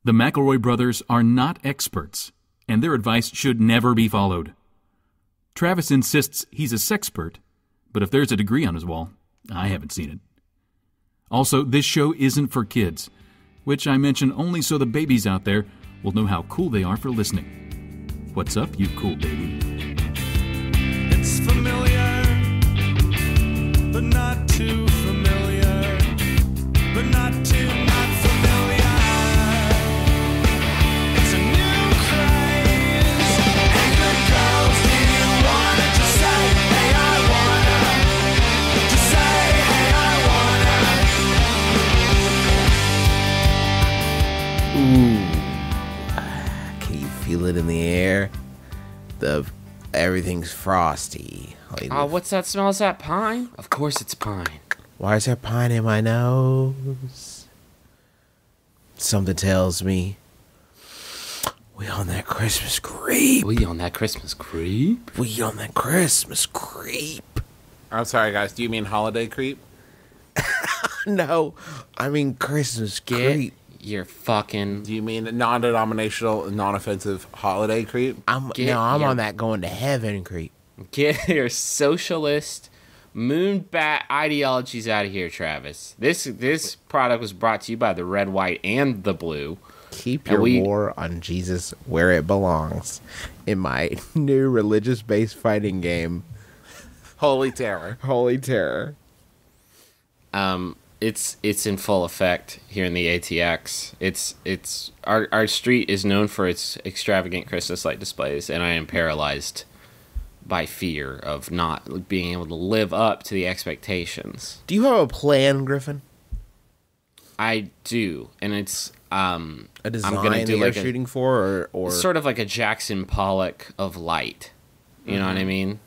The McElroy brothers are not experts, and their advice should never be followed. Travis insists he's a sexpert, but if there's a degree on his wall, I haven't seen it. Also, this show isn't for kids, which I mention only so the babies out there will know how cool they are for listening. What's up, you cool baby? It's familiar, but not too familiar, but not too not familiar. It's a new craze. Hey, good girls, do you wanna just say, hey, I wanna? Just say, hey, I Ooh. Can you feel it in the air? Everything's frosty. Oh, what's that smell? Is that pine? Of course it's pine. Why is there pine in my nose? Something tells me we on that Christmas creep. We on that Christmas creep? We on that Christmas creep. I'm sorry, guys. Do you mean holiday creep? No, I mean Christmas creep. You're fucking... Do you mean non-denominational, non-offensive holiday creep? I'm on that going to heaven creep. Get your socialist moonbat ideologies out of here, Travis. This product was brought to you by the red, white, and the blue. Keep your war on Jesus where it belongs. In my new religious-based fighting game, Holy Terror. Holy Terror. It's in full effect here in the ATX. It's our street is known for its extravagant Christmas light displays, and I am paralyzed by fear of not being able to live up to the expectations. Do you have a plan, Griffin? I do, and it's a design I'm gonna do that you're like shooting for, or sort of like a Jackson Pollock of light. You know what I mean?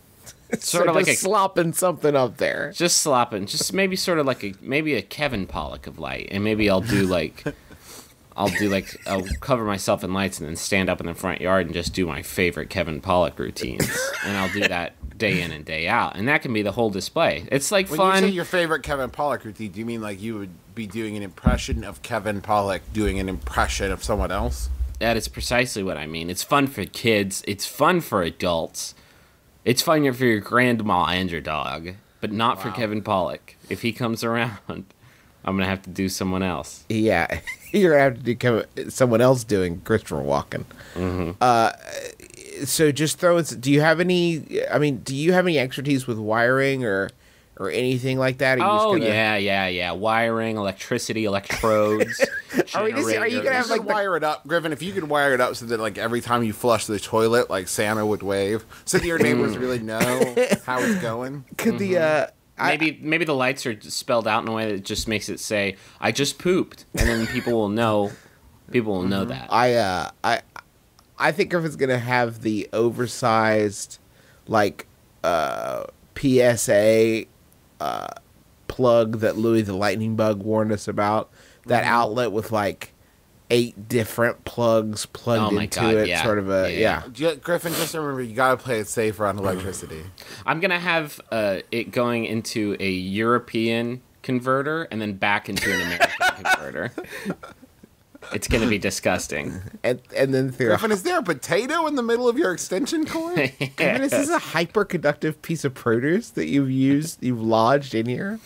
Sort of like slopping something up there. Just slopping. Just maybe sort of like a Kevin Pollock of light. And maybe I'll cover myself in lights and then stand up in the front yard and just do my favorite Kevin Pollock routines. And I'll do that day in and day out. And that can be the whole display. It's like fun. When you say your favorite Kevin Pollock routine, do you mean like you would be doing an impression of Kevin Pollock doing an impression of someone else? That is precisely what I mean. It's fun for kids. It's fun for adults. It's fun for your grandma and your dog, but not for Kevin Pollock. If he comes around, I'm going to have to do someone else. Yeah, you're going to have to do someone else doing Christopher Walken. Mm-hmm. So just throw in, do you have any expertise with wiring or anything like that? Yeah. Wiring, electricity, electrodes. Are you going to have wire it up, Griffin? If you could wire it up so that like every time you flush the toilet, like Santa would wave, so that your neighbors really know how it's going. Could maybe the lights are spelled out in a way that just makes it say "I just pooped," and then people will know. People will know that. I think Griffin's going to have the oversized like PSA plug that Louis the Lightning Bug warned us about. That outlet with like 8 different plugs plugged into it. Yeah. Sort of Griffin, just remember, you gotta play it safe around electricity. I'm gonna have it going into a European converter and then back into an American converter. It's gonna be disgusting. And then Griffin, is there a potato in the middle of your extension cord? Griffin, is this a hyperconductive piece of produce that you've lodged in here?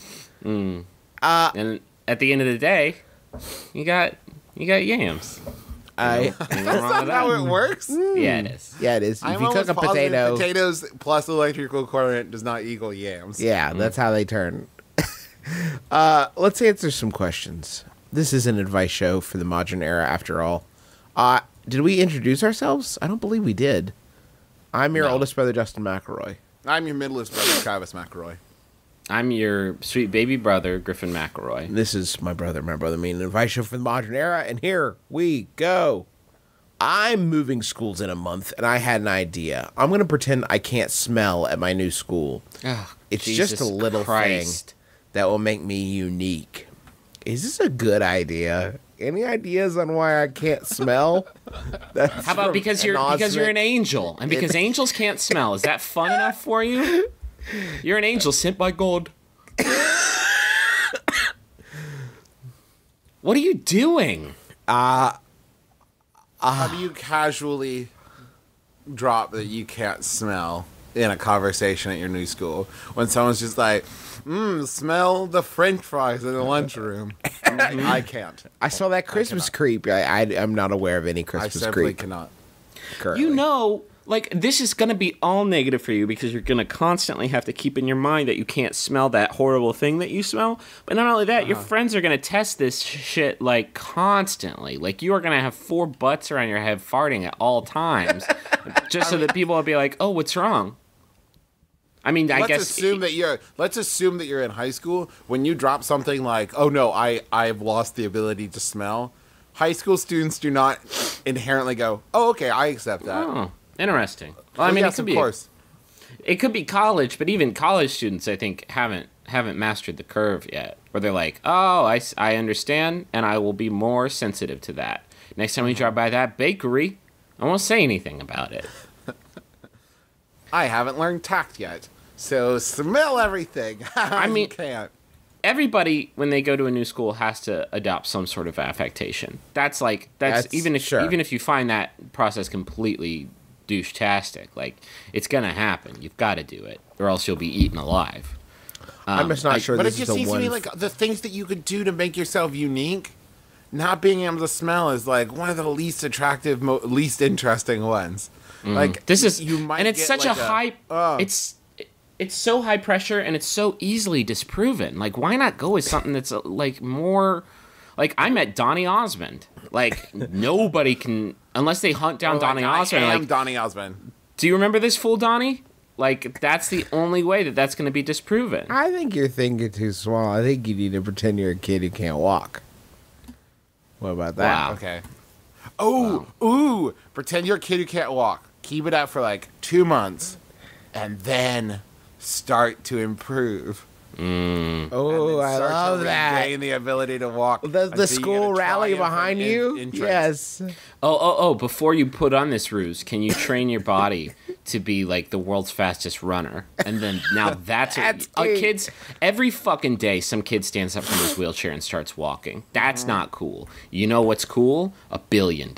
And at the end of the day, you got yams. That's not how it works. Yeah, it is. Yeah, it is. If you cook a potato, potatoes plus electrical current does not equal yams. Yeah, that's how they turn. Let's answer some questions. This is an advice show for the modern era, after all. Did we introduce ourselves? I don't believe we did. I'm your oldest brother, Justin McElroy. I'm your middleest brother, Travis McElroy. I'm your sweet baby brother, Griffin McElroy. This is my brother, an advice show for the modern era, and here we go. I'm moving schools in a month, and I had an idea. I'm going to pretend I can't smell at my new school. Oh, it's Jesus just a little Christ. thing that will make me unique. Is this a good idea? Any ideas on why I can't smell? How about because you're an angel, and because angels can't smell? Is that fun enough for you? You're an angel sent by God. What are you doing? I How do you casually drop that you can't smell in a conversation at your new school when someone's just like, smell the French fries in the lunchroom? I'm like, I can't. I saw that Christmas creep. I'm not aware of any I Christmas simply creep. cannot. Currently. You know, like, this is going to be all negative for you because you're going to constantly have to keep in your mind that you can't smell that horrible thing that you smell. But not only that, your friends are going to test this shit, like, constantly. Like, you are going to have 4 butts around your head farting at all times just so that people will be like, oh, what's wrong? I mean, I guess... Let's assume that you're in high school. When you drop something like, oh, no, I've lost the ability to smell, high school students do not inherently go, oh, okay, I accept that. Oh, interesting. Well, I mean, yes, it could be... of course. It could be college, but even college students, I think, haven't mastered the curve yet. Where they're like, oh, I understand, and I will be more sensitive to that. Next time we drive by that bakery, I won't say anything about it. I haven't learned tact yet, so smell everything. I mean- you can't. Everybody, when they go to a new school, has to adopt some sort of affectation. That's even if you find that process completely douche-tastic, like, it's gonna happen. You've got to do it, or else you'll be eaten alive. I'm just not sure But this it is just the seems to one. me like the things that you could do to make yourself unique, not being able to smell is like one of the least attractive, least interesting ones. Like This is, you might and it's get such like a high. It's so high pressure, and it's so easily disproven. Like, why not go with something that's like more? Like, I met Donny Osmond. Like, nobody can unless they hunt down Donny Osmond. I am Like, Donny Osmond. do you remember this fool, Donny? Like, that's the only way that's going to be disproven. I think you're thinking too small. I think you need to pretend you're a kid who can't walk. What about that? Wow. Okay. Oh, ooh! Pretend you're a kid who can't walk. Keep it up for like 2 months, and then start to improve. Oh, I Start love to that. regain the ability to walk. The until you school get a rally triumph behind in- you? entrance. Yes. Oh! Before you put on this ruse, can you train your body to be like the world's fastest runner? And then now that's That's key. kids. Every fucking day, some kid stands up from his wheelchair and starts walking. That's not cool. You know what's cool? $1 billion.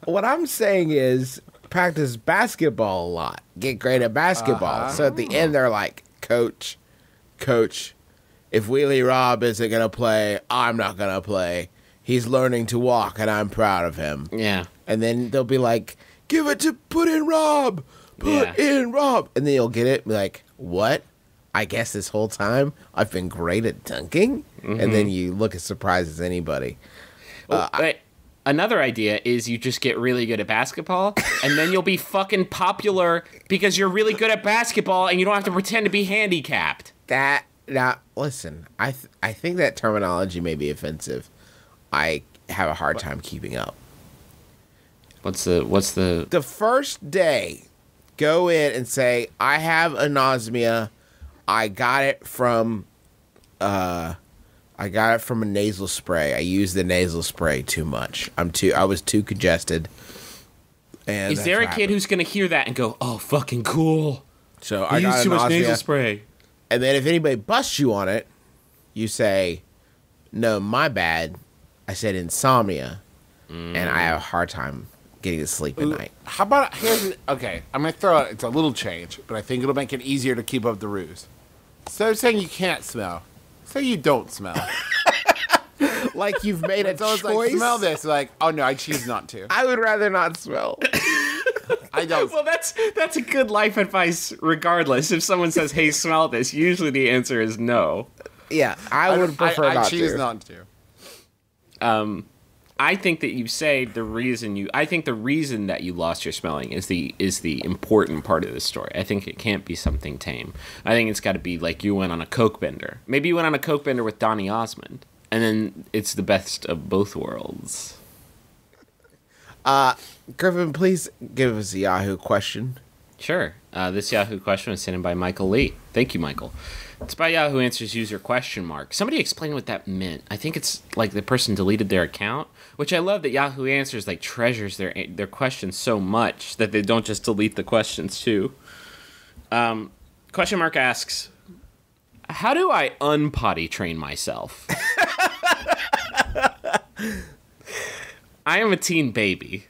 What I'm saying is practice basketball a lot. Get great at basketball. So at the end, they're like, Coach, if Wheelie Rob isn't going to play, I'm not going to play. He's learning to walk, and I'm proud of him. Yeah. And then they'll be like, give it to put in Rob. Put Yeah. in Rob. And then you'll get it. Be like, what? I guess this whole time I've been great at dunking? And then you look as surprised as anybody. But another idea is you just get really good at basketball, and then you'll be fucking popular because you're really good at basketball, and you don't have to pretend to be handicapped. Now, listen, I think that terminology may be offensive. I have a hard time keeping up. What's the? The first day, go in and say, I have anosmia. I got it from a nasal spray. I used the nasal spray too much. I was too congested. And Is there a kid who's gonna hear that and go, "Oh, fucking cool"? So I I got used too much anosmia. nasal spray. And then if anybody busts you on it, you say, no, my bad. I said insomnia. And I have a hard time getting to sleep at night. How about okay? I'm gonna throw out. It's a little change, but I think it'll make it easier to keep up the ruse. So saying you can't smell, say you don't smell. Like you've made a It's always choice. like smell this. Like, oh no, I choose not to. I would rather not smell. I don't. Well, that's a good life advice. Regardless, if someone says, "Hey, smell this," usually the answer is no. Yeah, I would prefer I not choose to. not to. I think that you say the reason I think the reason that you lost your smelling is the important part of this story. I think it can't be something tame. I think it's got to be like you went on a coke bender. Maybe you went on a coke bender with Donny Osmond, and then it's the best of both worlds. Griffin, please give us a Yahoo question. Sure. This Yahoo question was sent in by Michael Lee. Thank you, Michael. It's by Yahoo Answers user question mark. Somebody explain what that meant. I think it's like the person deleted their account, which I love that Yahoo Answers like treasures their questions so much that they don't just delete the questions too. Question mark asks, how do I unpotty train myself? I am a teen baby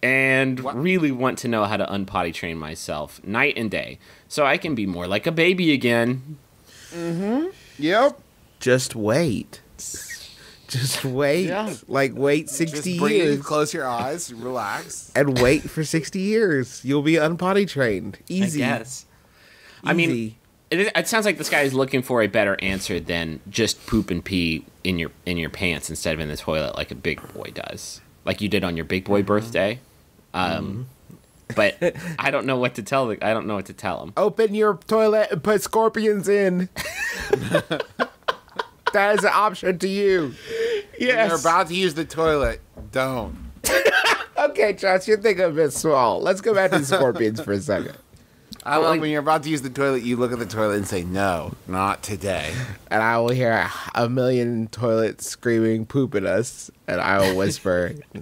and really want to know how to unpotty train myself night and day so I can be more like a baby again. Yep. Just wait. Just wait. Yeah. Like, wait 60 Just breathe, years. close your eyes, relax. And wait for 60 years. You'll be unpotty trained. Easy. I guess. I mean, Easy. it sounds like this guy is looking for a better answer than just poop and pee in your pants instead of in the toilet like a big boy does, like you did on your big boy birthday. But I don't know what to tell. I don't know what to tell him. Open your toilet and put scorpions in. That is an option to you. When you're Yes. about to use the toilet, don't. Okay, Josh, you're thinking a bit small. Let's go back to the scorpions for a second. I love when you're about to use the toilet, you look at the toilet and say, no, not today. And I will hear a million toilets screaming poop at us, and I will whisper, no.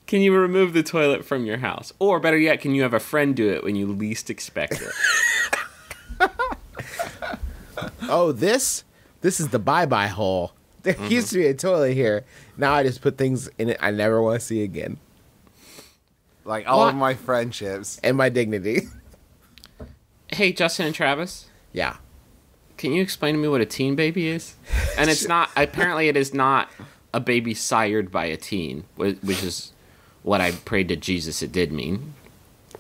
Can you remove the toilet from your house? Or better yet, can you have a friend do it when you least expect it? Oh, this is the bye-bye hole. There used to be a toilet here. Now I just put things in it I never want to see again. Like all What? of my friendships. And my dignity. Hey, Justin and Travis, Yeah. can you explain to me what a teen baby is? And it's not, apparently it is not a baby sired by a teen, which is what I prayed to Jesus it did mean.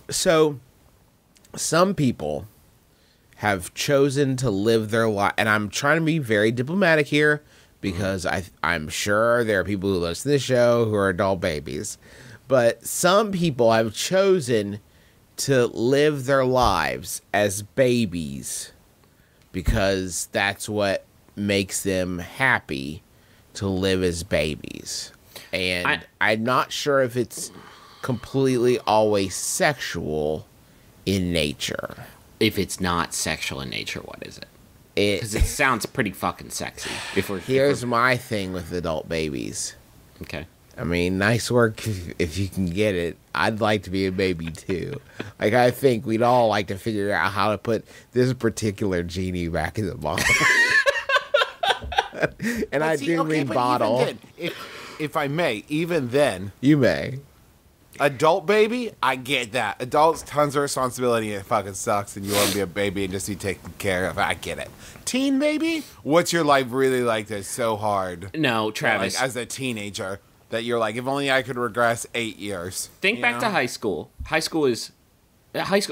So, some people have chosen to live their life, and I'm trying to be very diplomatic here because I'm sure there are people who listen to this show who are adult babies, but some people have chosen to live their lives as babies because that's what makes them happy to live as babies. And I'm not sure if it's completely always sexual in nature. If it's not sexual in nature, what is it? Because it sounds pretty fucking sexy. Here's my thing with adult babies. Okay. I mean, nice work if you can get it. I'd like to be a baby too. Like, I think we'd all like to figure out how to put this particular genie back in the bottle. And I do mean but bottle. even then, if I may, even then, You may. adult baby, I get that. Adults, tons of responsibility and it fucking sucks and you want to be a baby and just be taken care of. I get it. Teen baby, what's your life really like that's so hard? No, Travis. Like, as a teenager, that you're like, if only I could regress 8 years. Think you back know? to high school. High school,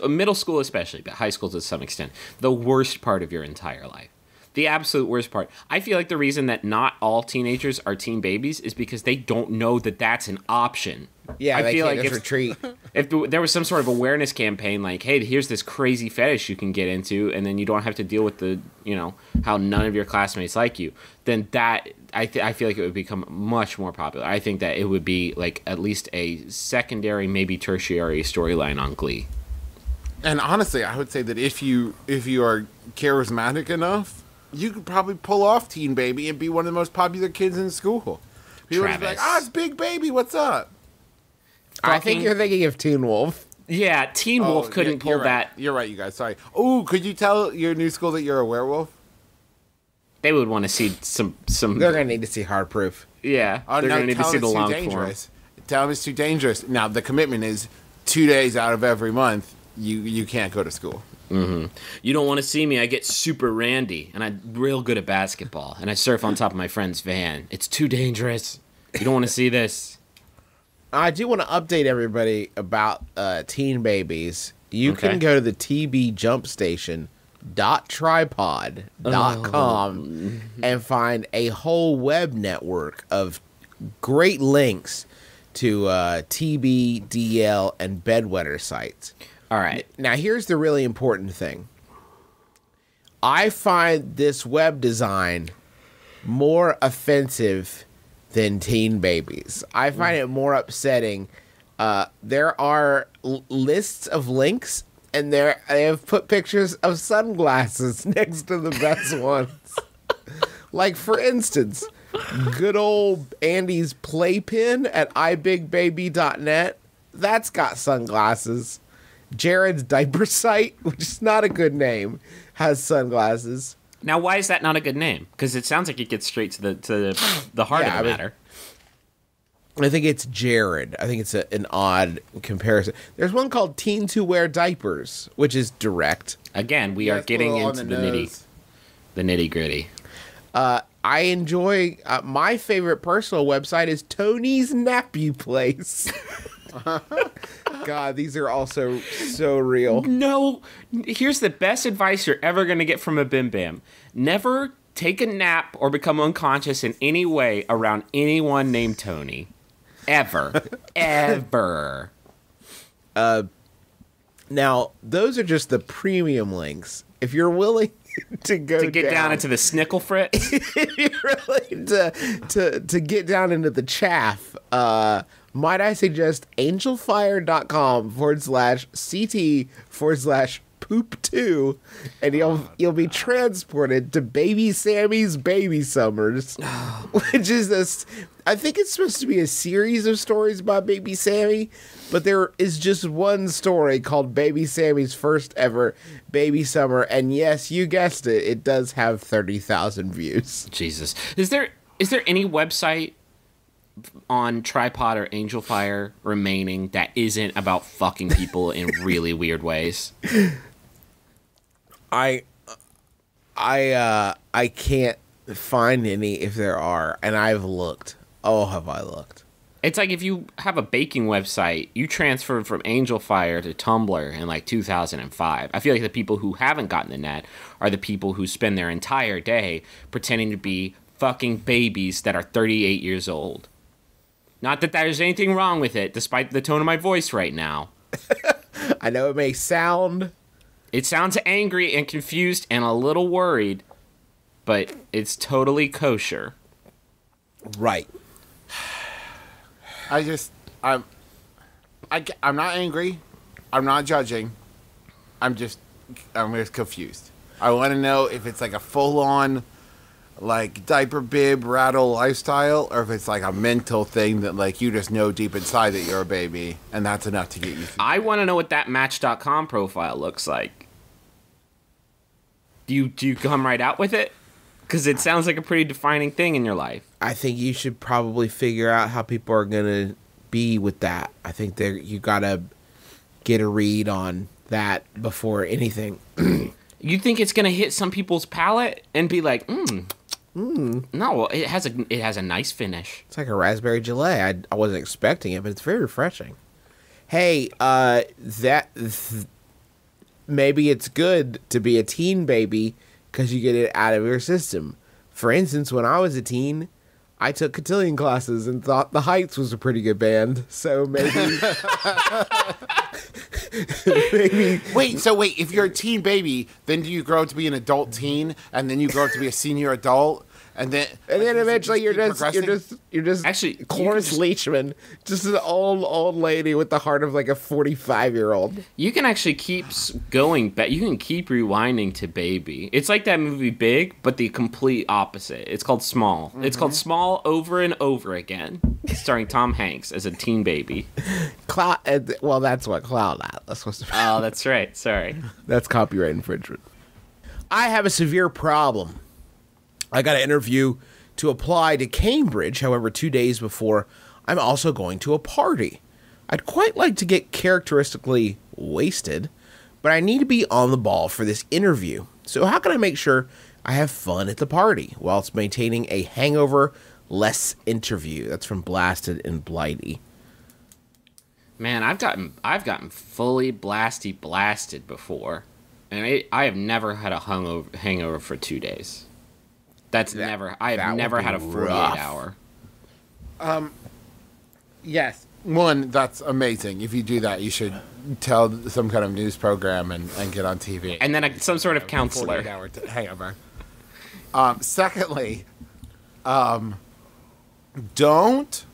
middle school especially, but high school to some extent, the worst part of your entire life. The absolute worst part. I feel like the reason that not all teenagers are teen babies is because they don't know that that's an option. Yeah, I they feel can't like just retreat. if there was some sort of awareness campaign, like, hey, here's this crazy fetish you can get into, and then you don't have to deal with the, how none of your classmates like you, then that I feel like it would become much more popular. I think that it would be like at least a secondary, maybe tertiary storyline on Glee. And honestly, I would say that if you are charismatic enough, you could probably pull off Teen Baby and be one of the most popular kids in school. People would be like, Travis. it's Big Baby, what's up? I think you're thinking of Teen Wolf. Yeah, Teen Wolf couldn't pull you're right. that. You're right, you guys. Sorry. Oh, could you tell your new school that you're a werewolf? They would want to see some. They're going to need to see hard proof. Yeah, Oh, they're no, going to need to tell see them the it's too long form. dangerous. Tell them it's too dangerous. Now, the commitment is 2 days out of every month, you can't go to school. You don't want to see me. I get super randy, and I'm real good at basketball, and I surf on top of my friend's van. It's too dangerous. You don't want to see this. I do want to update everybody about teen babies. You Okay. can go to the tbjumpstation.tripod.com and find a whole web network of great links to TB, DL, and bedwetter sites. All right. Now, here's the really important thing. I find this web design more offensive than teen babies. I find it more upsetting. There are lists of links, and they have put pictures of sunglasses next to the best ones. Like, for instance, good old Andy's playpen at ibigbaby.net. That's got sunglasses. Jared's diaper site, which is not a good name, has sunglasses. Now, why is that not a good name? Because it sounds like it gets straight to the heart of the matter. I think it's Jared. I think it's an odd comparison. There's one called Teens Who Wear Diapers, which is direct. Again, we Yeah, are it's a getting little into on the nose. nitty gritty. I enjoy my favorite personal website is Tony's Nappy Place. God, these are also so real. No, here's the best advice you're ever going to get from a Bim Bam. Never take a nap or become unconscious in any way around anyone named Tony. Ever. Ever. Now, those are just the premium links. If you're willing to go To get down into the snickle fritz. if you're willing to get down into the chaff, might I suggest angelfire.com/CT/poop2, and you'll be transported to Baby Sammy's Baby Summers, which is I think it's supposed to be a series of stories about Baby Sammy, but there is just one story called Baby Sammy's first ever Baby Summer, and yes, you guessed it, it does have 30,000 views. Jesus. Is there any website on Tripod or Angel Fire remaining that isn't about fucking people in really weird ways? I can't find any if there are, and I've looked. Oh, have I looked? It's like if you have a baking website, you transferred from Angel Fire to Tumblr in like 2005. I feel like the people who haven't gotten the net are the people who spend their entire day pretending to be fucking babies that are 38 years old. Not that there's anything wrong with it, despite the tone of my voice right now. I know it may sound... It sounds angry and confused and a little worried, but it's totally kosher. Right. I'm not angry. I'm not judging. I'm just confused. I want to know if it's like a full-on, like, diaper bib rattle lifestyle, or if it's like a mental thing that, like, you just know deep inside that you're a baby, and that's enough to get you through. I want to know what that Match.com profile looks like. Do you come right out with it? Because it sounds like a pretty defining thing in your life. I think you should probably figure out how people are going to be with that. I think you got to get a read on that before anything. You think it's going to hit some people's palate and be like, no, it has a nice finish. It's like a raspberry gelée. I wasn't expecting it, but it's very refreshing. Hey, maybe it's good to be a teen baby because you get it out of your system. For instance, when I was a teen, I took cotillion classes and thought the Heights was a pretty good band. So maybe... Wait, if you're a teen baby, then do you grow up to be an adult teen, and then you grow up to be a senior adult, and then eventually you're keep just Actually, Cloris Leachman, just an old lady with the heart of like a 45-year-old. You can actually keep going back. You can keep rewinding to Baby. It's like that movie Big, but the complete opposite. It's called Small. Mm-hmm. It's called Small over and over again, starring Tom Hanks as a teen baby. Well, that's what Cloud Atlas was about. Oh, that's right. Sorry. That's copyright infringement. I have a severe problem. I got an interview to apply to Cambridge, however, 2 days before I'm also going to a party. I'd quite like to get characteristically wasted, but I need to be on the ball for this interview. So how can I make sure I have fun at the party whilst maintaining a hangover-less interview? That's from Blasted and Blighty. Man, I've gotten fully blasted before, and I have never had a hangover for 2 days. I have never had a 48-hour. Yes. One, that's amazing. If you do that, you should tell some kind of news program and get on TV. And then some sort of counselor. 48-hour hangover. Secondly, don't.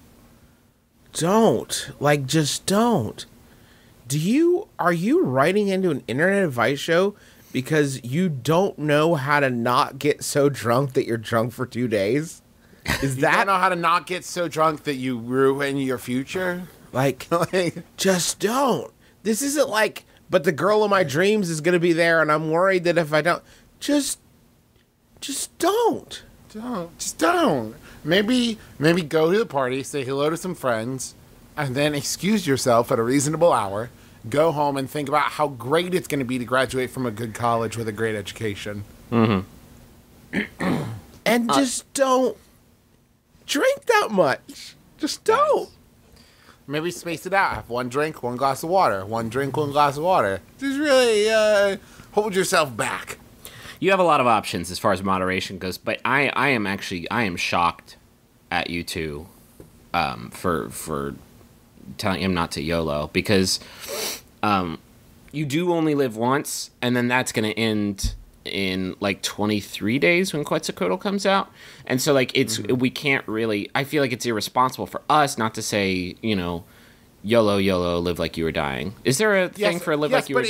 Just don't. Are you writing into an internet advice show because you don't know how to not get so drunk that you're drunk for 2 days? Is You that don't know how to not get so drunk that you ruin your future? just don't. This isn't like, but the girl of my dreams is going to be there and I'm worried that if I don't, just don't. Just don't. Maybe go to the party, say hello to some friends, and then excuse yourself at a reasonable hour. Go home and think about how great it's going to be to graduate from a good college with a great education. Mm-hmm. And just don't drink that much. Just don't. Maybe space it out. Have one drink, one glass of water. One drink, one glass of water. Just really hold yourself back. You have a lot of options as far as moderation goes, but I am shocked at you two for telling him not to YOLO, because you do only live once, and then that's going to end in like 23 days when Quetzalcoatl comes out. And so like we can't really, I feel like it's irresponsible for us not to say, you know, YOLO, YOLO, live like you were dying. Is there a thing for live like you were...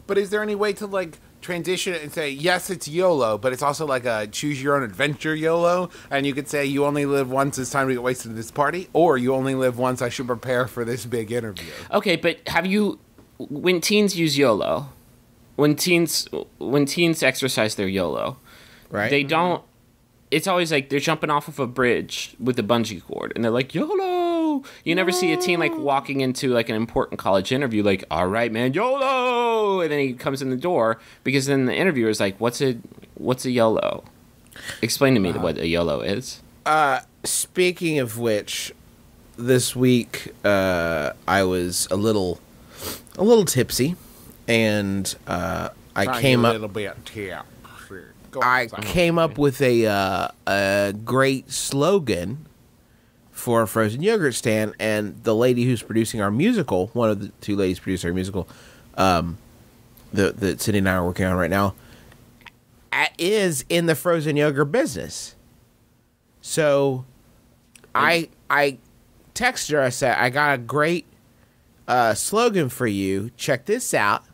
But is there any way to like transition it and say, yes, it's YOLO, but it's also like a choose your own adventure YOLO, and you could say you only live once, it's time to get wasted at this party, or you only live once, I should prepare for this big interview. Okay, but have you, when teens use YOLO, when teens exercise their YOLO, Right. they don't, it's always like they're jumping off of a bridge with a bungee cord, and they're like, YOLO! You never see a teen like walking into like an important college interview like, all right, man, YOLO! And then he comes in the door, because then the interviewer is like, what's a YOLO? Explain to me what a YOLO is. Speaking of which, this week I was a little tipsy, and I came a up. little bit. Yeah. Go I on, came up with a great slogan for a frozen yogurt stand, and the lady who's producing our musical, one of the two ladies producing our musical, that Cindy and I are working on right now, is in the frozen yogurt business. So I texted her. I said, I got a great slogan for you. Check this out,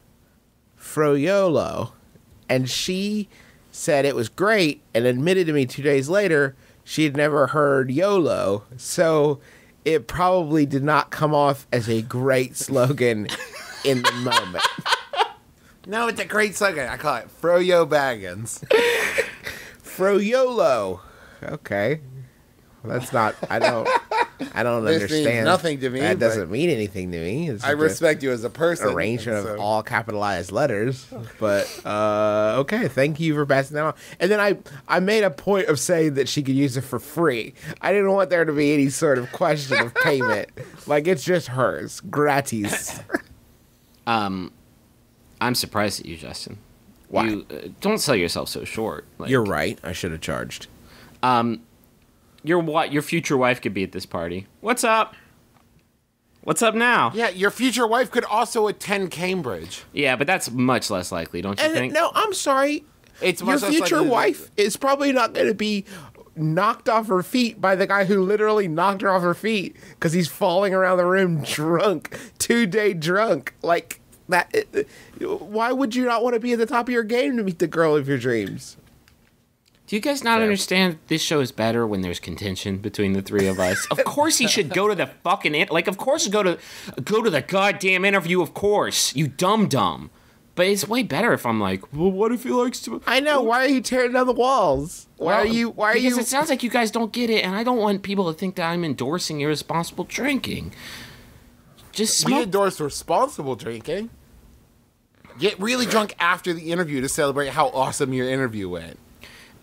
Froyolo. And she said it was great, and admitted to me 2 days later she had never heard YOLO. So it probably did not come off as a great slogan in the moment. No, it's a great slogan. I call it Froyo Baggins. Froyolo. Okay. Well, that's not. I don't This understand. means nothing to me, That but doesn't mean anything to me. It's I just a respect you as a person. arrangement and of so- all capitalized letters. But okay, thank you for passing that on. And then I made a point of saying that she could use it for free. I didn't want there to be any sort of question of payment. Like, it's just hers, gratis. I'm surprised at you, Justin. Why? You don't sell yourself so short. Like, You're right. I should have charged. Your future wife could be at this party. What's up? What's up now? Yeah, your future wife could also attend Cambridge. Yeah, but that's much less likely, don't you And think? no, I'm sorry. It's Your much less future likely that- wife is probably not going to be knocked off her feet by the guy who literally knocked her off her feet because he's falling around the room drunk, 2-day drunk. Like that. Why would you not want to be at the top of your game to meet the girl of your dreams? Do you guys not understand this show is better when there's contention between the three of us? Of course he should go to the fucking of course go to the goddamn interview, of course. You dumb. But it's way better if I'm like, well, what if he likes to? I know. Why are you tearing down the walls? Why are you? Because it sounds like you guys don't get it, and I don't want people to think that I'm endorsing irresponsible drinking. Just We smoke. endorse responsible drinking. Get really drunk after the interview to celebrate how awesome your interview went.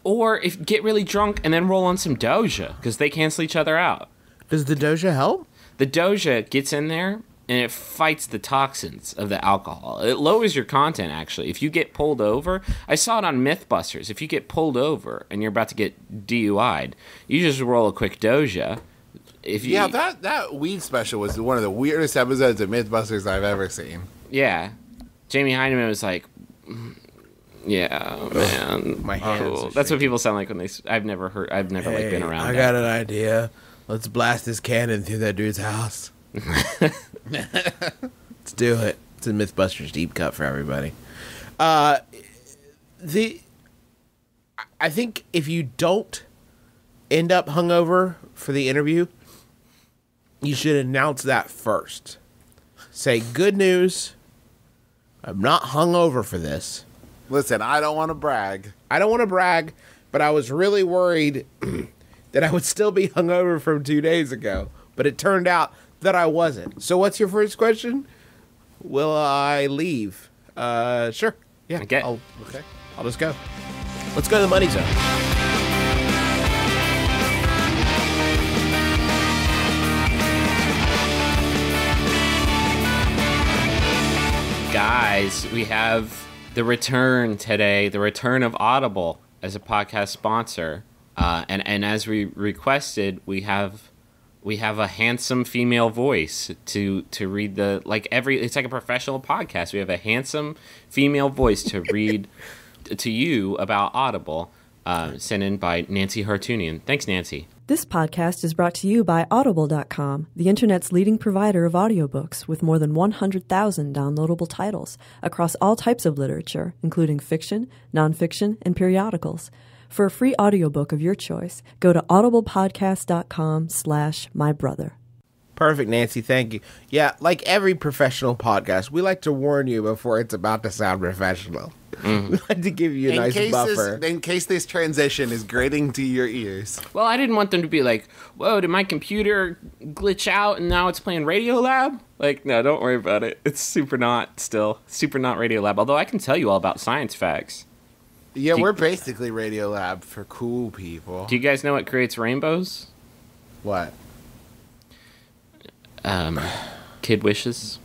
Or if get really drunk and then roll on some Doja, because they cancel each other out. Does the Doja help? The Doja gets in there and it fights the toxins of the alcohol. It lowers your content, actually. If you get pulled over, I saw it on Mythbusters. If you get pulled over and you're about to get DUI'd, you just roll a quick Doja. If you, Yeah, that weed special was one of the weirdest episodes of Mythbusters I've ever seen. Yeah. Jamie Heineman was like, yeah, man. My hands Cool. are That's what people sound like when they. I've never like been around. I got an idea. Let's blast this cannon through that dude's house. Let's do it. It's a Mythbusters deep cut for everybody. I think if you don't end up hungover for the interview, you should announce that first. Say, good news, I'm not hungover for this. Listen, I don't want to brag. I don't want to brag, but I was really worried that I would still be hungover from 2 days ago. But it turned out that I wasn't. So what's your first question? Will I leave? Sure. Yeah. Okay. I'll just go. Let's go to the money zone. Guys, we have the return today, the return of Audible as a podcast sponsor. And as we requested, we have a handsome female voice to read it's like a professional podcast. We have a handsome female voice to read to you about Audible, sent in by Nancy Hartunian. Thanks, Nancy. This podcast is brought to you by Audible.com, the internet's leading provider of audiobooks with more than 100,000 downloadable titles across all types of literature, including fiction, nonfiction, and periodicals. For a free audiobook of your choice, go to audiblepodcast.com/mybrother. Perfect, Nancy. Thank you. Yeah, like every professional podcast, we like to warn you before it's about to sound professional. We like to give you a nice buffer. In case this transition is grating to your ears. Well, I didn't want them to be like, whoa, did my computer glitch out and now it's playing Radiolab? Like, no, don't worry about it. It's super not Radiolab. Although I can tell you all about science facts. Yeah, we're basically Radiolab for cool people. Do you guys know what creates rainbows? What? Kid wishes.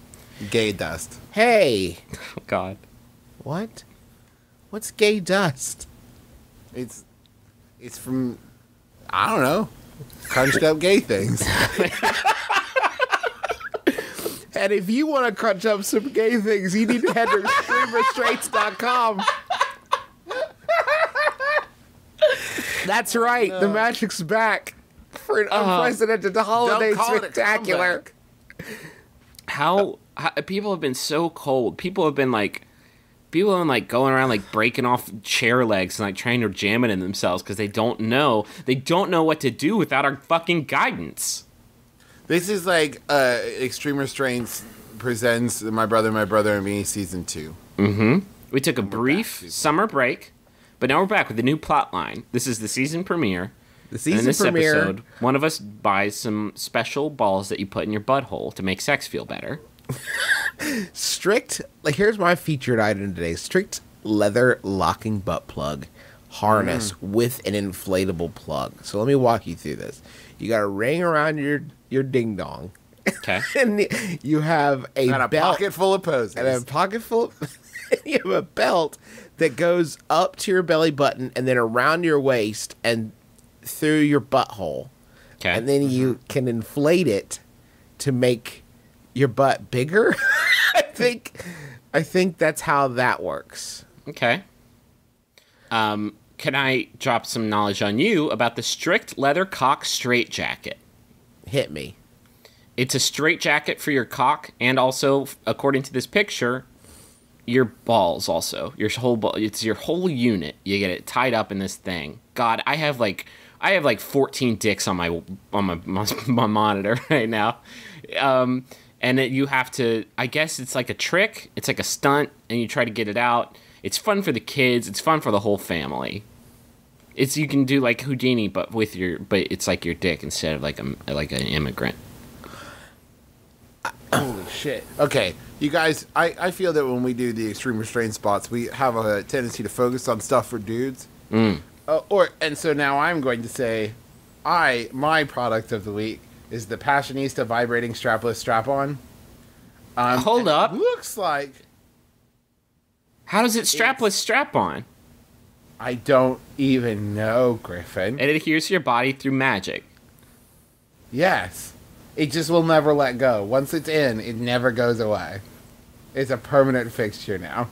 Gay dust. Hey, Oh, God. what? What's gay dust? It's from, I don't know, crunched up gay things. And if you want to crunch up some gay things, you need to head to streamerstraits.com. That's right. The magic's back for an unprecedented holiday Don't call it a spectacular. comeback. How people have been so cold. People have been going around like breaking off chair legs and like trying to jam it in themselves because they don't know what to do without our fucking guidance. This is like Extreme Restraints presents My Brother and Me Season 2. We took a brief summer break, but now we're back with a new plot line. This is the season premiere. The And in season this premiere. episode, one of us buys some special balls that you put in your butthole to make sex feel better. Strict, like here's my featured item today. Strict leather locking butt plug harness with an inflatable plug. So let me walk you through this. You got a ring around your ding dong. Okay. And you have a And a belt pocket full of poses. and a pocket full you have a belt that goes up to your belly button and then around your waist and through your butthole. Okay. And then you can inflate it to make your butt bigger. I think that's how that works. Okay. Can I drop some knowledge on you about the Strict Leather Cock Straight Jacket? Hit me. It's a straight jacket for your cock, and also, according to this picture, your balls also. Your whole it's your whole unit. You get it tied up in this thing. God, I have like 14 dicks on my monitor right now. And then you have to, I guess it's like a trick. It's like a stunt, and you try to get it out. It's fun for the kids. It's fun for the whole family. You can do like Houdini, but it's like your dick instead of like an immigrant. Holy shit. Okay, you guys, I feel that when we do the Extreme Restraint spots, we have a tendency to focus on stuff for dudes. And so now I'm going to say, my product of the week is the Passionista Vibrating Strapless Strap-On. Hold up. It looks like... How does it strapless strap on? I don't even know, Griffin. It adheres to your body through magic. Yes. It just will never let go. Once it's in, it never goes away. It's a permanent fixture now.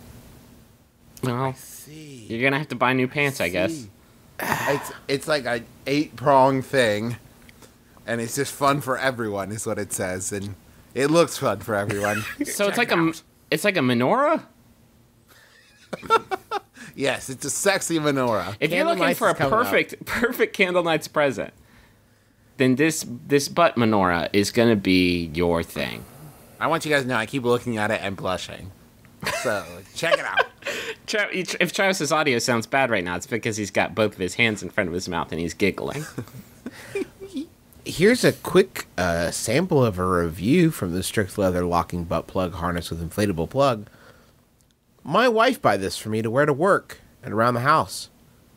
Well, See. you're gonna have to buy new pants, I guess. It's like a 8-prong thing, and it's just fun for everyone, is what it says, and it looks fun for everyone. So it's like a menorah. Yes, it's a sexy menorah. If you're looking Candlenights for a is coming up. perfect Candlenights present, then this butt menorah is gonna be your thing. I want you guys to know I keep looking at it and blushing. So check it out. If Travis's audio sounds bad right now, it's because he's got both of his hands in front of his mouth and he's giggling. Here's a quick sample of a review from the Strict Leather Locking Butt Plug Harness with Inflatable Plug. My wife bought this for me to wear to work and around the house.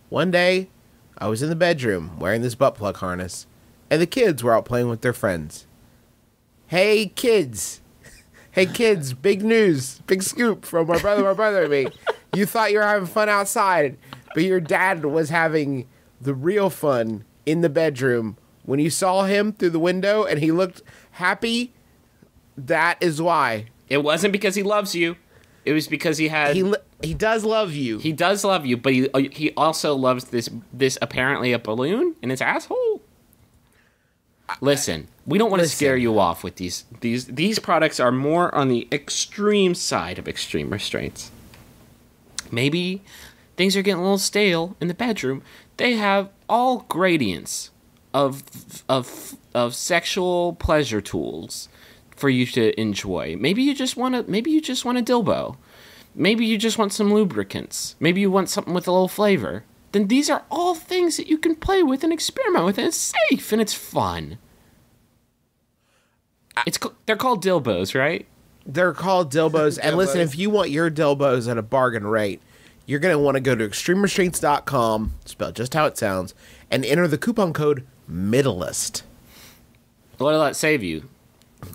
One day, I was in the bedroom wearing this butt plug harness, and the kids were out playing with their friends. Hey, kids! Hey, kids, big news, big scoop from my brother and me. You thought you were having fun outside, but your dad was having the real fun in the bedroom. When you saw him through the window and he looked happy, that is why. It wasn't because he loves you. It was because he had... He does love you. He does love you, but he also loves this apparently a balloon in his asshole. Listen, we don't want to scare you off with these. These products are more on the extreme side of extreme restraints. Maybe things are getting a little stale in the bedroom. They have all gradients of sexual pleasure tools for you to enjoy. Maybe you just want a dildo. Maybe you just want some lubricants. Maybe you want something with a little flavor. Then these are all things that you can play with and experiment with, and it's safe and it's fun. They're called dilbos, right? They're called dilbos. And listen, if you want your dilbos at a bargain rate, you're going to want to go to extremerestraints.com, spelled just how it sounds, and enter the coupon code MIDDLEST. What'll that save you?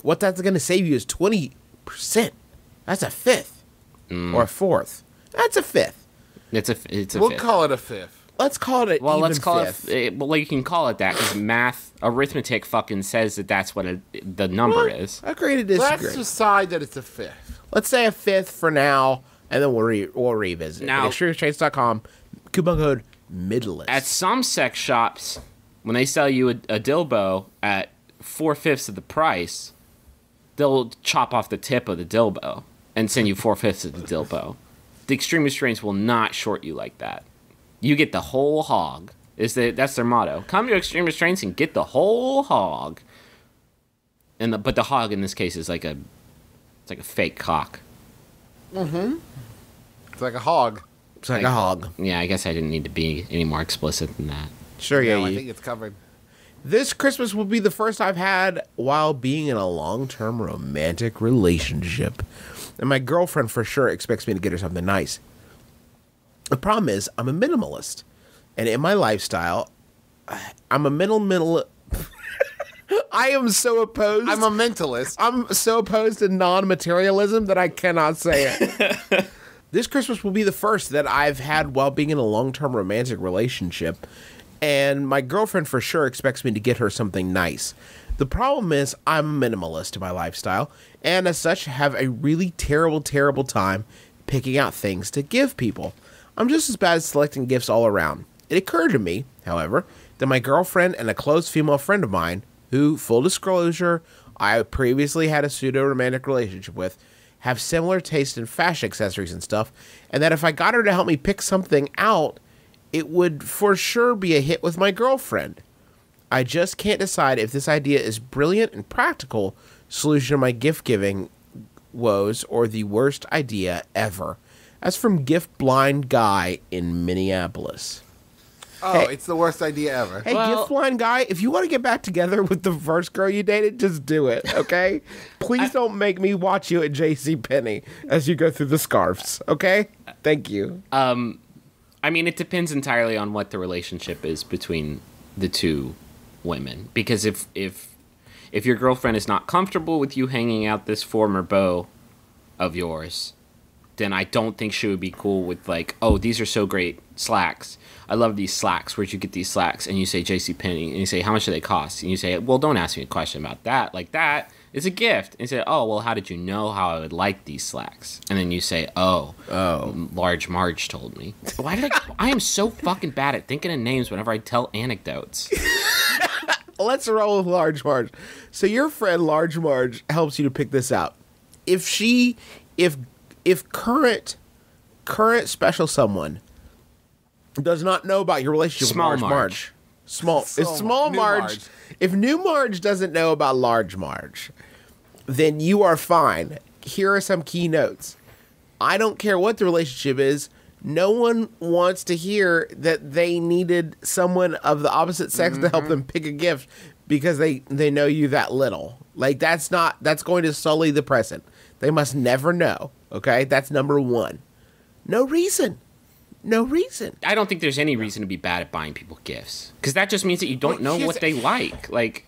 What that's going to save you is 20%. That's a fifth. Or a fourth. That's a fifth. It's a fifth. We'll call it a fifth. Let's call it Well, even let's call fifth. it. Well, you can call it that because arithmetic fucking says that's what the number is. Agree to disagree. Let's decide that it's a fifth. Let's say a fifth for now, and then we'll revisit. Now- ExtremeRestraints.com, coupon code MIDDLEST. At some sex shops, when they sell you a dildo at 4/5 of the price, they'll chop off the tip of the dildo and send you 4/5 of the dildo. The Extreme Restraints will not short you like that. You get the whole hog. That's their motto. Come to Extreme Restraints and get the whole hog. But the hog in this case is like a fake cock. It's like a hog. It's like a hog. Yeah, I guess I didn't need to be any more explicit than that. Sure, yeah. No, I think it's covered. This Christmas will be the first I've had while being in a long-term romantic relationship. And my girlfriend for sure expects me to get her something nice. The problem is, I'm a minimalist. And in my lifestyle, I'm a minimal... I am so opposed... I'm a mentalist. I'm so opposed to non-materialism that I cannot say it. This Christmas will be the first that I've had while being in a long-term romantic relationship. And my girlfriend for sure expects me to get her something nice. The problem is I'm a minimalist in my lifestyle, and as such have a really terrible, terrible time picking out things to give people. I'm just as bad at selecting gifts all around. It occurred to me, however, that my girlfriend and a close female friend of mine, who, full disclosure, I previously had a pseudo-romantic relationship with, have similar taste in fashion accessories and stuff, and that if I got her to help me pick something out, it would for sure be a hit with my girlfriend. I just can't decide if this idea is brilliant and practical solution to my gift-giving woes or the worst idea ever. That's from Gift Blind Guy in Minneapolis. Oh, Hey. it's the worst idea ever. Hey, Well- Gift Blind Guy, if you want to get back together with the first girl you dated, just do it, okay? Please don't make me watch you at JCPenney as you go through the scarves, okay? Thank you. I mean, it depends entirely on what the relationship is between the two women. Because if your girlfriend is not comfortable with you hanging out this former beau of yours, then I don't think she would be cool with like, oh, these are so great slacks. I love these slacks. Where'd you get these slacks? And you say JCPenney, and you say, how much do they cost? And you say, well, don't ask me a question about that. Like that is a gift. And you say, oh, well, how did you know how I would like these slacks? And then you say, oh, Large Marge told me. Why did I am so fucking bad at thinking of names whenever I tell anecdotes. Let's roll with Large Marge. So your friend Large Marge helps you to pick this out. If current special someone does not know about your relationship Small with Large Marge. Marge, if small New Marge, Marge. if new Marge doesn't know about Large Marge, then you are fine. Here are some key notes. I don't care what the relationship is. No one wants to hear that they needed someone of the opposite sex to help them pick a gift because they know you that little. Like, that's going to sully the present. They must never know. Okay, that's number one. No reason. I don't think there's any reason to be bad at buying people gifts, because that just means that you don't know what they like. Like,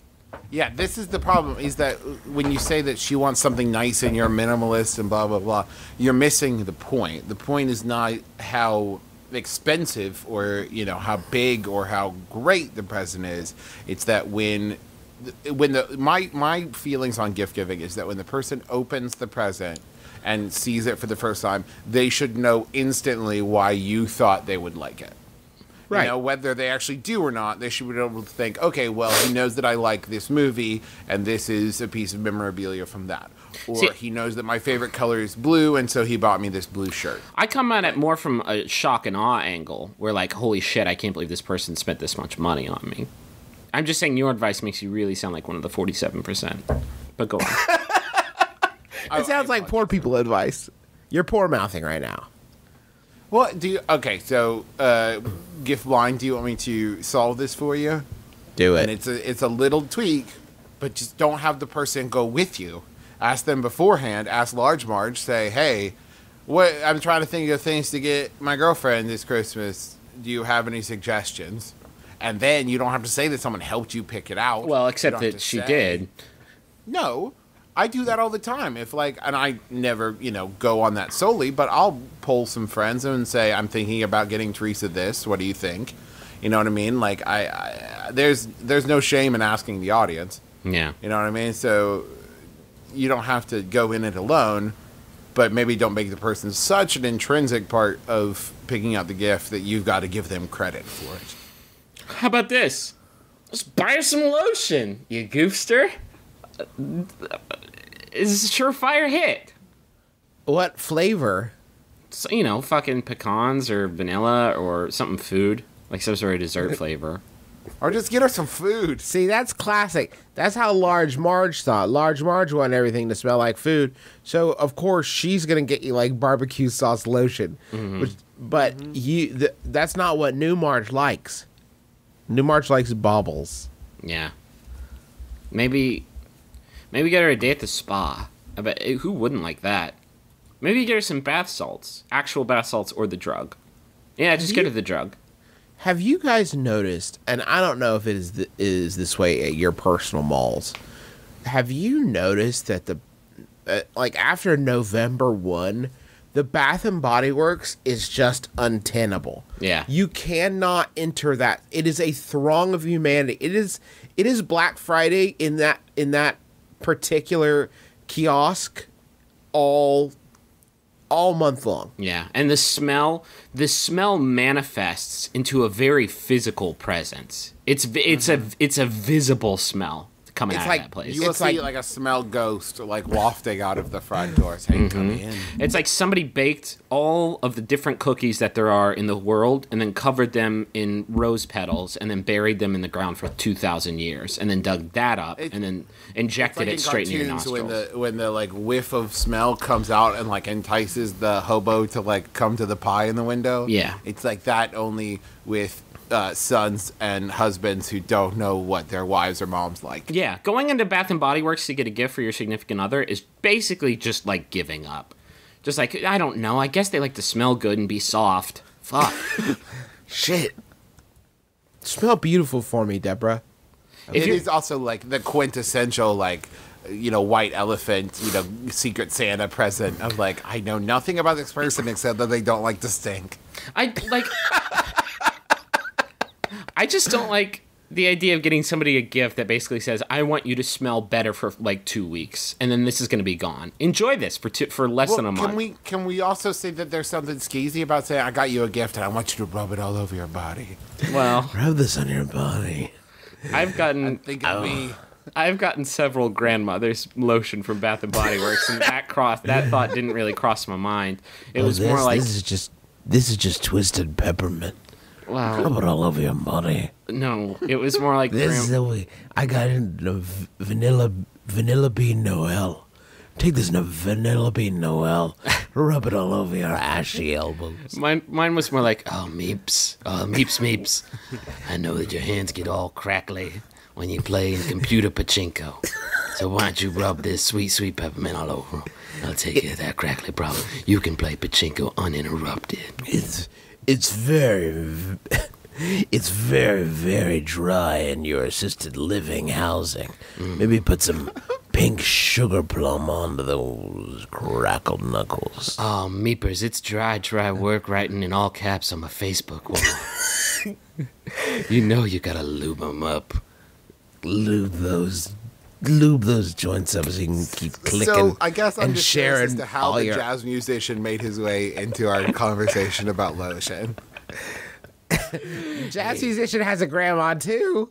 Yeah, this is the problem, is that when you say that she wants something nice and you're minimalist and blah, blah, blah, you're missing the point. The point is not how expensive or, how big or how great the present is. It's that my feelings on gift giving is that when the person opens the present and sees it for the first time, they should know instantly why you thought they would like it. Right. Whether they actually do or not, they should be able to think, okay, well, he knows that I like this movie, and this is a piece of memorabilia from that. Or he knows that my favorite color is blue, and so he bought me this blue shirt. I come at it more from a shock and awe angle, where like, holy shit, I can't believe this person spent this much money on me. I'm just saying your advice makes you really sound like one of the 47%. But go on. It sounds like poor people advice. You're poor mouthing right now. What do you? Okay, so gift blind. Do you want me to solve this for you? Do it. And it's a little tweak, but just don't have the person go with you. Ask them beforehand. Ask Large Marge. Say, hey, what? I'm trying to think of things to get my girlfriend this Christmas. Do you have any suggestions? And then you don't have to say that someone helped you pick it out. Well, You except don't have that to she say- did. No, I do that all the time. And I never, go on that solely, but I'll poll some friends and say, I'm thinking about getting Teresa this. What do you think? You know what I mean? Like, there's no shame in asking the audience. Yeah. You know what I mean? So you don't have to go in it alone, but maybe don't make the person such an intrinsic part of picking out the gift that you've got to give them credit for it. How about this? Just buy her some lotion, you goofster. It's a surefire hit. What flavor? So, fucking pecans or vanilla or something food, like some sort of dessert flavor. Or just get her some food. See, that's classic. That's how Large Marge thought. Large Marge wanted everything to smell like food. So, of course, she's going to get you, like, barbecue sauce lotion. But that's not what New Marge likes. New Marge likes baubles. Yeah. Maybe get her a day at the spa. I bet who wouldn't like that? Maybe get her some bath salts, actual bath salts, or the drug. Yeah, just get her the drug. Have you guys noticed, and I don't know if it is this way at your personal malls, have you noticed that after November 1, the Bath and Body Works is just untenable. Yeah. You cannot enter that. It is a throng of humanity. It is Black Friday in that particular kiosk all month long. Yeah, and the smell manifests into a very physical presence. It's a visible smell coming It's out like of that place. You will It's see like- like a smell ghost wafting out of the front door saying, come in. It's like somebody baked all of the different cookies that there are in the world and then covered them in rose petals and then buried them in the ground for 2,000 years and then dug that up and then injected it straight into your nostrils. When the whiff of smell comes out and entices the hobo to come to the pie in the window. Yeah. It's like that, only with sons and husbands who don't know what their wives or moms like. Yeah, going into Bath and Body Works to get a gift for your significant other is basically just like giving up. Just like, I don't know, I guess they like to smell good and be soft. Fuck. Shit. Smell beautiful for me, Deborah. It is also the quintessential white elephant, Secret Santa present of I know nothing about this person except that they don't like to stink. I just don't like the idea of getting somebody a gift that basically says, I want you to smell better for 2 weeks, and then this is going to be gone. Enjoy this for less than a month. Can we also say that there's something skeezy about saying, I got you a gift and I want you to rub it all over your body? Well, Rub this on your body. I've gotten Think of me. I've gotten several grandmothers lotion from Bath and Body Works, and that thought didn't really cross my mind. It was more like, this is just twisted peppermint. wow, Rub it all over your body. no, it was more like This is the way I got into vanilla bean Noel. Take this Vanellope Noel, rub it all over your ashy elbows. Mine was more like, oh, meeps. Oh, meeps. I know that your hands get all crackly when you play in computer pachinko. So why don't you rub this sweet, sweet peppermint all over? I'll take care of that crackly problem. You can play pachinko uninterrupted. It's very, very dry in your assisted living housing. Maybe put some pink sugar plum onto those crackled knuckles. Oh, meepers, it's dry work writing in all caps on my Facebook wall. You know you gotta lube them up. Lube those joints up so you can keep clicking. So I guess I'm and just curious sharing as to how all the your jazz musician made his way into our conversation about lotion. jazz musician has a grandma too.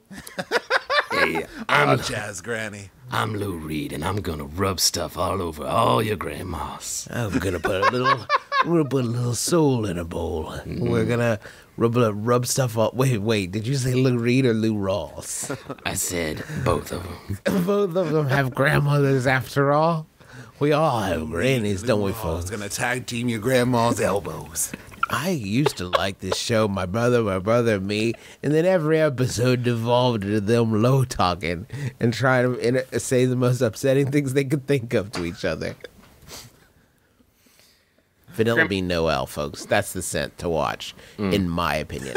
Hey, I'm jazz granny. I'm Lou Reed, and I'm gonna rub stuff all over all your grandmas. I'm gonna put a little soul in a bowl. We're gonna rub stuff up. Wait, did you say Lou Reed or Lou Ross? I said both of them. Both of them have grandmothers after all. We all have grannies, don't we, I was folks? gonna tag team your grandma's elbows. I used to like this show, my brother, and me, and then every episode devolved into them low talking and trying to say the most upsetting things they could think of to each other. Vanilla Bean Noel, folks. That's the scent to watch, in my opinion.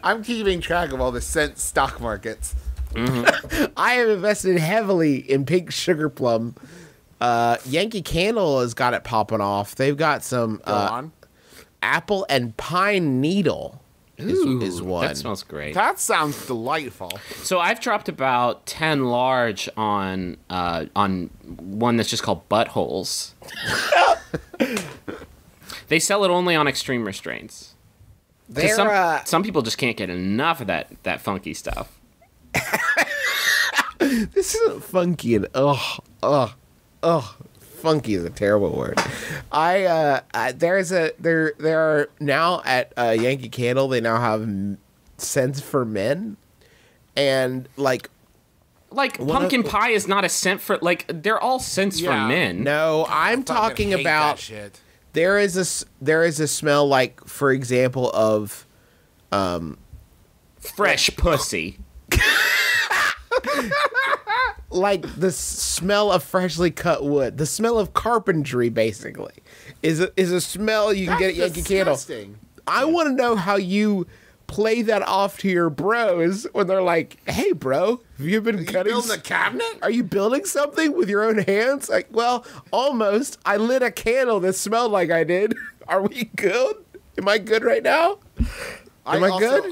I'm keeping track of all the scent stock markets. I have invested heavily in pink sugar plum. Yankee Candle has got it popping off. They've got some Go on. apple and pine needle is one. That smells great. That sounds delightful. So I've dropped about 10 large on one that's just called Buttholes. They sell it only on extreme restraints. 'Cause some people just can't get enough of that funky stuff. This isn't funky and funky is a terrible word. There are now at Yankee Candle, they now have scents for men, and like pumpkin pie is not a scent for, like, they're all scents for Yeah. men. no, I'm talking Hate about that shit. there is a smell, like, for example, of Fresh pussy. like the smell of freshly cut wood, the smell of carpentry, basically, is a smell you can get at Yankee Candle. Disgusting. I want to know how you play that off to your bros when they're like, "Hey, bro, have you been cutting? Building a cabinet? Are you building something with your own hands?" Like, well, almost. I lit a candle that smelled like I did. Are we good? Am I good right now? Am I good?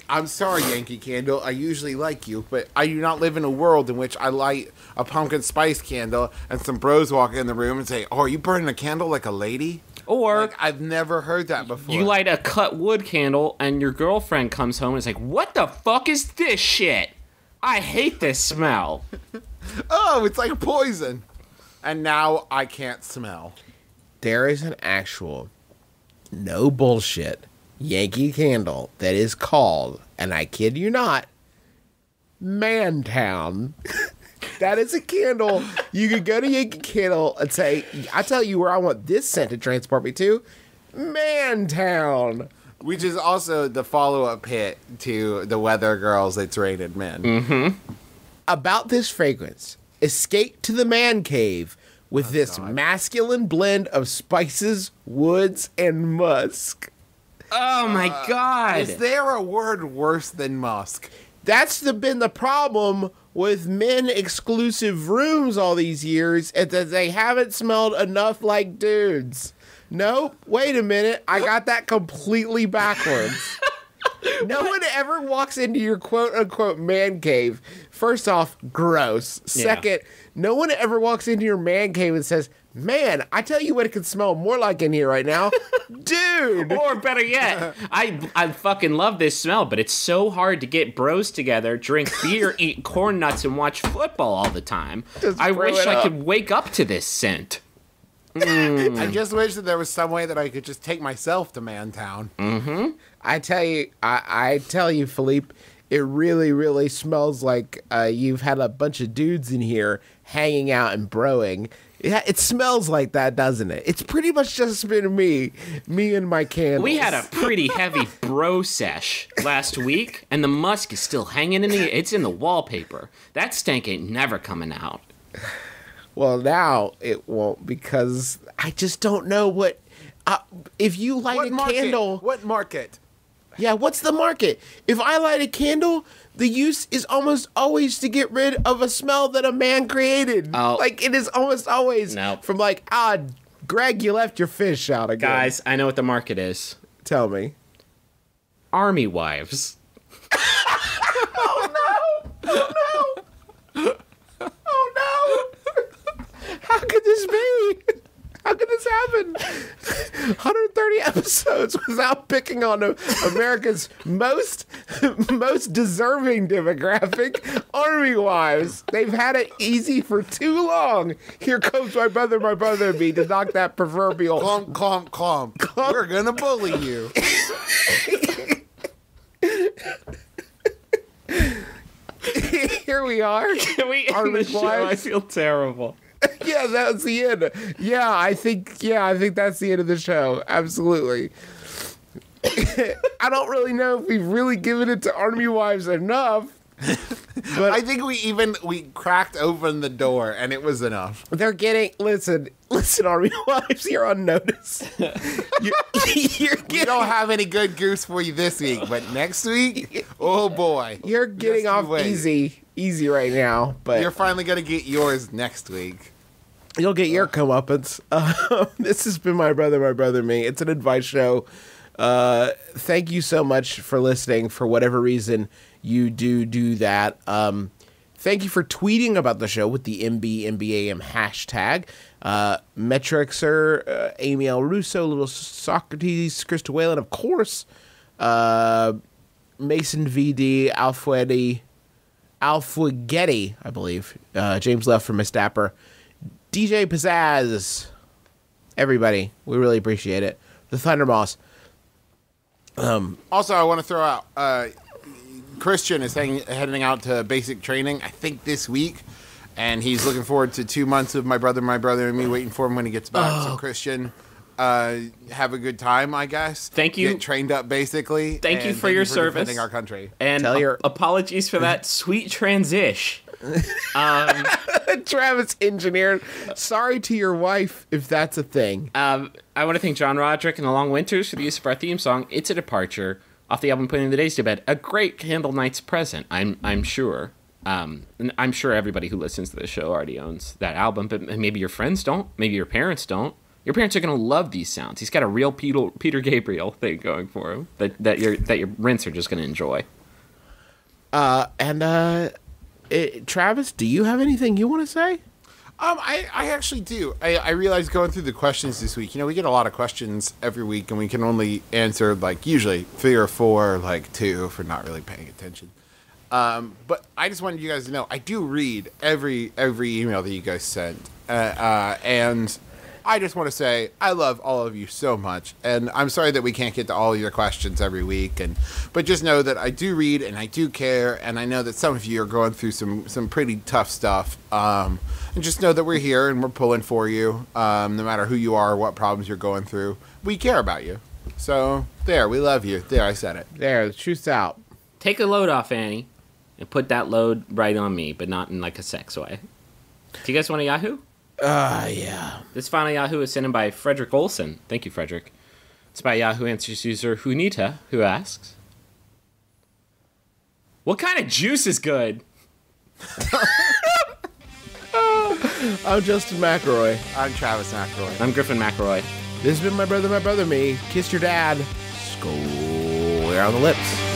I'm sorry, Yankee Candle. I usually like you, but I do not live in a world in which I light a pumpkin spice candle and some bros walk in the room and say, "Oh, are you burning a candle like a lady?" Or Like, I've never heard that before. you light a cut wood candle and your girlfriend comes home and is like, "What the fuck is this shit? I hate this smell." Oh, it's like poison. And now I can't smell. There is an actual, no bullshit, Yankee Candle that is called, and I kid you not, Mantown. That is a candle. You could go to Yankee Candle and say, "I tell you where I want this scent to transport me to, Mantown." Which is also the follow-up hit to the Weather Girls, It's Rated Men. About this fragrance, escape to the man cave with this masculine blend of spices, woods, and musk. Oh my god. Is there a word worse than musk? That's been the problem with men exclusive rooms all these years, is that they haven't smelled enough like dudes. Nope. Wait a minute. I got that completely backwards. No one ever walks into your quote unquote man cave. First off, gross. Second, no one ever walks into your man cave and says, "Man, I tell you what it could smell more like in here right now." Dude. Or better yet, I fucking love this smell, but it's so hard to get bros together, drink beer, eat corn nuts, and watch football all the time. I throw wish it I up. could wake up to this scent. I just wish that there was some way that I could just take myself to Mantown. I tell you, Philippe, it really, really smells like you've had a bunch of dudes in here hanging out and broing, Yeah, it smells like that, doesn't it? It's pretty much just been me and my candles. We had a pretty heavy bro sesh last week, and the musk is still hanging it's in the wallpaper. That stank ain't never coming out. Well, now it won't, because I just don't know what. If you light a candle, What market? yeah, what's the market? If I light a candle, the use is almost always to get rid of a smell that a man created. Oh. Like, it is almost always Nope. from like, Greg, you left your fish out again. Guys, I know what the market is. Tell me. Army wives. Oh no! How could this be? How could this happen? 130 episodes without picking on America's most deserving demographic, Army wives. They've had it easy for too long. Here comes my brother and me to knock that proverbial. Clump. We're gonna bully you. Here we are. Can we end Army the show? I wives. feel terrible. Yeah, that's the end. Yeah, I think that's the end of the show. Absolutely. I don't really know if we've really given it to Army wives enough. But I think we cracked open the door and it was enough. they're getting listen, Army wives, you're on notice. You're We getting, don't have any good goose for you this week, but next week, oh boy. you're getting Just off wait. easy right now. But You're finally gonna get yours next week. you'll get your comeuppance. This has been my brother, me. It's an advice show. Thank you so much for listening. For whatever reason you do that. Thank you for tweeting about the show with the MBMBaM hashtag. Metrixer, Amy L. Russo, Little Socrates, Krista Whalen, of course. Mason VD, Alfuegetti, I believe. James Left from Miss Dapper. DJ Pizzazz. Everybody. We really appreciate it. The Thunder Moss. Also, I want to throw out Christian is heading out to basic training, I think this week, and he's looking forward to 2 months of my brother and me waiting for him when he gets back. So Christian, have a good time, I guess. Thank you. Get trained up, basically. Thank you and for your service. defending our country. And Tell your- apologies for that sweet transition. Travis engineered. Sorry to your wife if that's a thing. I want to thank John Roderick and the Long Winters for the use of our theme song, It's a Departure, off the album Putting the Days to Bed. A great Candlenights present, I'm sure. And I'm sure everybody who listens to this show already owns that album, but maybe your friends don't. Maybe your parents don't. Your parents are going to love these sounds. He's got a real Peter Gabriel thing going for him that your rents are just going to enjoy. Travis, do you have anything you want to say? I actually do. I realized going through the questions this week, we get a lot of questions every week, and we can only answer, usually 3 or 4, 2 if we're not really paying attention. But I just wanted you guys to know, I do read every email that you guys send. And I just want to say I love all of you so much, and I'm sorry that we can't get to all of your questions every week. But just know that I do read and I do care, and I know that some of you are going through some pretty tough stuff. And just know that we're here and we're pulling for you, no matter who you are or what problems you're going through. We care about you. So there, we love you. There, I said it. There, the truth's out. Take a load off, Annie, and put that load right on me, but not in a sex way. Do you guys want a Yahoo? Yeah. This final Yahoo is sent in by Frederick Olson. Thank you, Frederick. It's by Yahoo Answers user Hunita, who asks, what kind of juice is good? I'm Justin McElroy. I'm Travis McElroy. I'm Griffin McElroy. This has been my brother, me. Kiss your dad. Square on the lips.